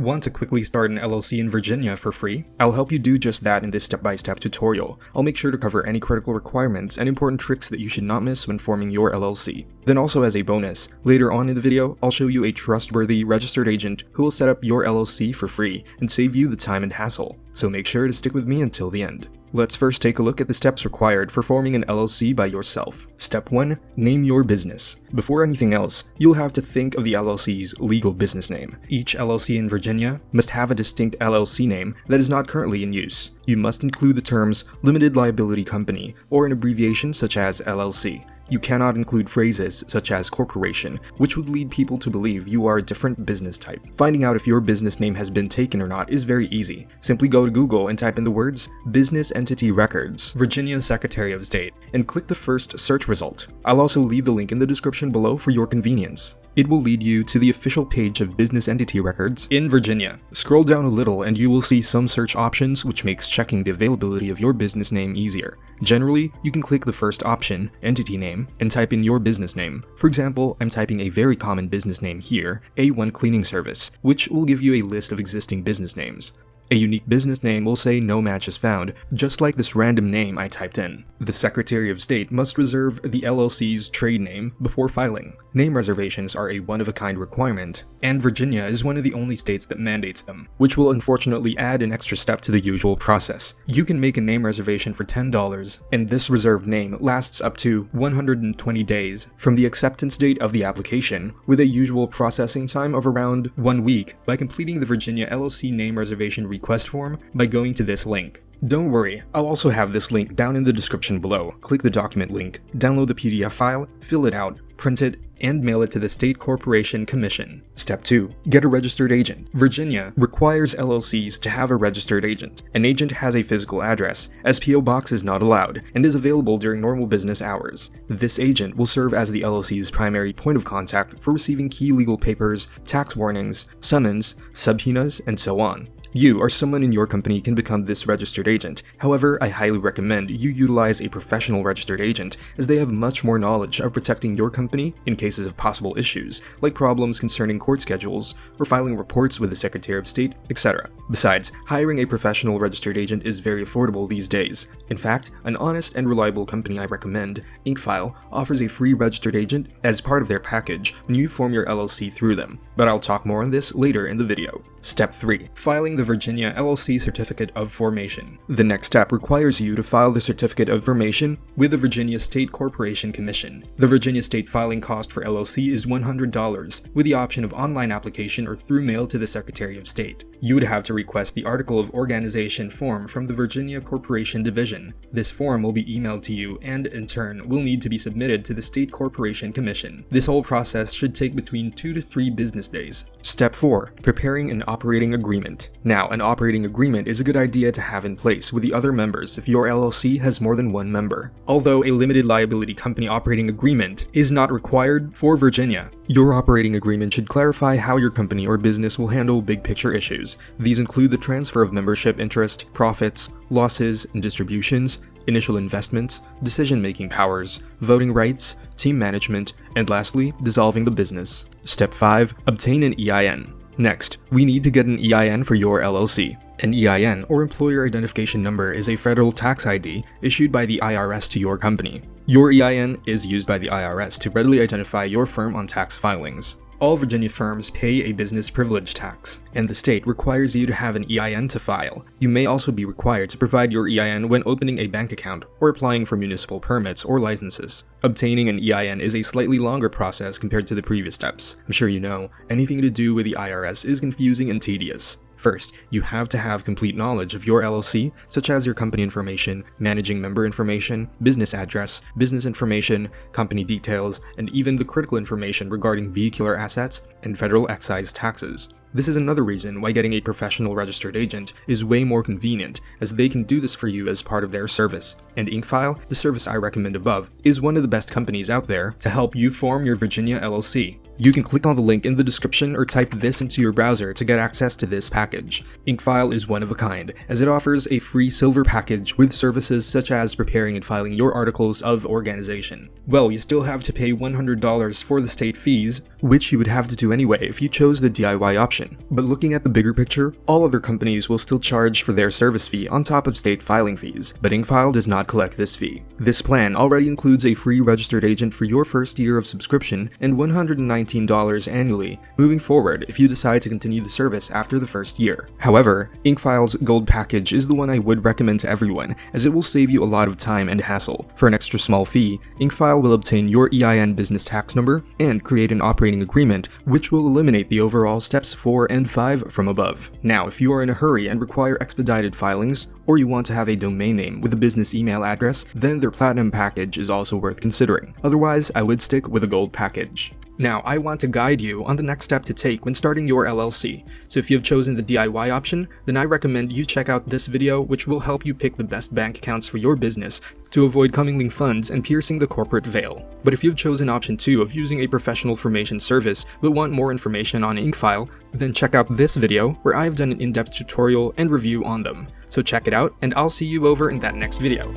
Want to quickly start an LLC in Virginia for free? I'll help you do just that in this step-by-step tutorial. I'll make sure to cover any critical requirements and important tricks that you should not miss when forming your LLC. Then also as a bonus, later on in the video, I'll show you a trustworthy registered agent who will set up your LLC for free and save you the time and hassle. So make sure to stick with me until the end. Let's first take a look at the steps required for forming an LLC by yourself. Step 1. Name your business. Before anything else, you'll have to think of the LLC's legal business name. Each LLC in Virginia must have a distinct LLC name that is not currently in use. You must include the terms Limited Liability Company or an abbreviation such as LLC. You cannot include phrases such as corporation, which would lead people to believe you are a different business type. Finding out if your business name has been taken or not is very easy. Simply go to Google and type in the words Business Entity Records, Virginia Secretary of State, and click the first search result. I'll also leave the link in the description below for your convenience. It will lead you to the official page of Business Entity Records in Virginia. Scroll down a little and you will see some search options, which makes checking the availability of your business name easier. Generally, you can click the first option, Entity Name, and type in your business name. For example, I'm typing a very common business name here, A1 Cleaning Service, which will give you a list of existing business names. A unique business name will say no match is found, just like this random name I typed in. The Secretary of State must reserve the LLC's trade name before filing. Name reservations are a one-of-a-kind requirement, and Virginia is one of the only states that mandates them, which will unfortunately add an extra step to the usual process. You can make a name reservation for $10, and this reserved name lasts up to 120 days from the acceptance date of the application, with a usual processing time of around 1 week by completing the Virginia LLC name reservation request form by going to this link. Don't worry, I'll also have this link down in the description below. Click the document link, download the PDF file, fill it out, print it, and mail it to the State Corporation Commission. Step 2. Get a registered agent. Virginia requires LLCs to have a registered agent. An agent has a physical address, as PO Box is not allowed, and is available during normal business hours. This agent will serve as the LLC's primary point of contact for receiving key legal papers, tax warnings, summons, subpoenas, and so on. You or someone in your company can become this registered agent. However, I highly recommend you utilize a professional registered agent, as they have much more knowledge of protecting your company in cases of possible issues, like problems concerning court schedules, or filing reports with the Secretary of State, etc. Besides, hiring a professional registered agent is very affordable these days. In fact, an honest and reliable company I recommend, InkFile, offers a free registered agent as part of their package when you form your LLC through them, but I'll talk more on this later in the video. Step 3. Filing the Virginia LLC Certificate of Formation. The next step requires you to file the Certificate of Formation with the Virginia State Corporation Commission. The Virginia State filing cost for LLC is $100, with the option of online application or through mail to the Secretary of State. You would have to request the Article of Organization form from the Virginia Corporation Division. This form will be emailed to you and, in turn, will need to be submitted to the State Corporation Commission. This whole process should take between 2 to 3 business days. Step 4. Preparing an operating agreement. Now, an operating agreement is a good idea to have in place with the other members if your LLC has more than one member. Although a limited liability company operating agreement is not required for Virginia, your operating agreement should clarify how your company or business will handle big picture issues. These include the transfer of membership interest, profits, losses and distributions, initial investments, decision-making powers, voting rights, team management, and lastly, dissolving the business. Step 5. Obtain an EIN. Next, we need to get an EIN for your LLC. An EIN, or Employer Identification Number, is a federal tax ID issued by the IRS to your company. Your EIN is used by the IRS to readily identify your firm on tax filings. All Virginia firms pay a business privilege tax, and the state requires you to have an EIN to file. You may also be required to provide your EIN when opening a bank account or applying for municipal permits or licenses. Obtaining an EIN is a slightly longer process compared to the previous steps. I'm sure you know, anything to do with the IRS is confusing and tedious. First, you have to have complete knowledge of your LLC, such as your company information, managing member information, business address, business information, company details, and even the critical information regarding vehicular assets and federal excise taxes. This is another reason why getting a professional registered agent is way more convenient, as they can do this for you as part of their service. And InkFile, the service I recommend above, is one of the best companies out there to help you form your Virginia LLC. You can click on the link in the description or type this into your browser to get access to this package. InkFile is one of a kind, as it offers a free silver package with services such as preparing and filing your articles of organization. Well, you still have to pay $100 for the state fees, which you would have to do anyway if you chose the DIY option. But looking at the bigger picture, all other companies will still charge for their service fee on top of state filing fees, but InkFile does not collect this fee. This plan already includes a free registered agent for your first year of subscription and $119 annually moving forward if you decide to continue the service after the first year. However, InkFile's Gold package is the one I would recommend to everyone, as it will save you a lot of time and hassle. For an extra small fee, InkFile will obtain your EIN business tax number and create an operating agreement, which will eliminate the overall steps 4 and 5 from above. Now, if you are in a hurry and require expedited filings, or you want to have a domain name with a business email address, then their Platinum package is also worth considering. Otherwise, I would stick with a Gold package. Now, I want to guide you on the next step to take when starting your LLC. So if you have chosen the DIY option, then I recommend you check out this video, which will help you pick the best bank accounts for your business to avoid commingling funds and piercing the corporate veil. But if you've chosen option 2 of using a professional formation service but want more information on InkFile, then check out this video where I've done an in-depth tutorial and review on them. So check it out, and I'll see you over in that next video.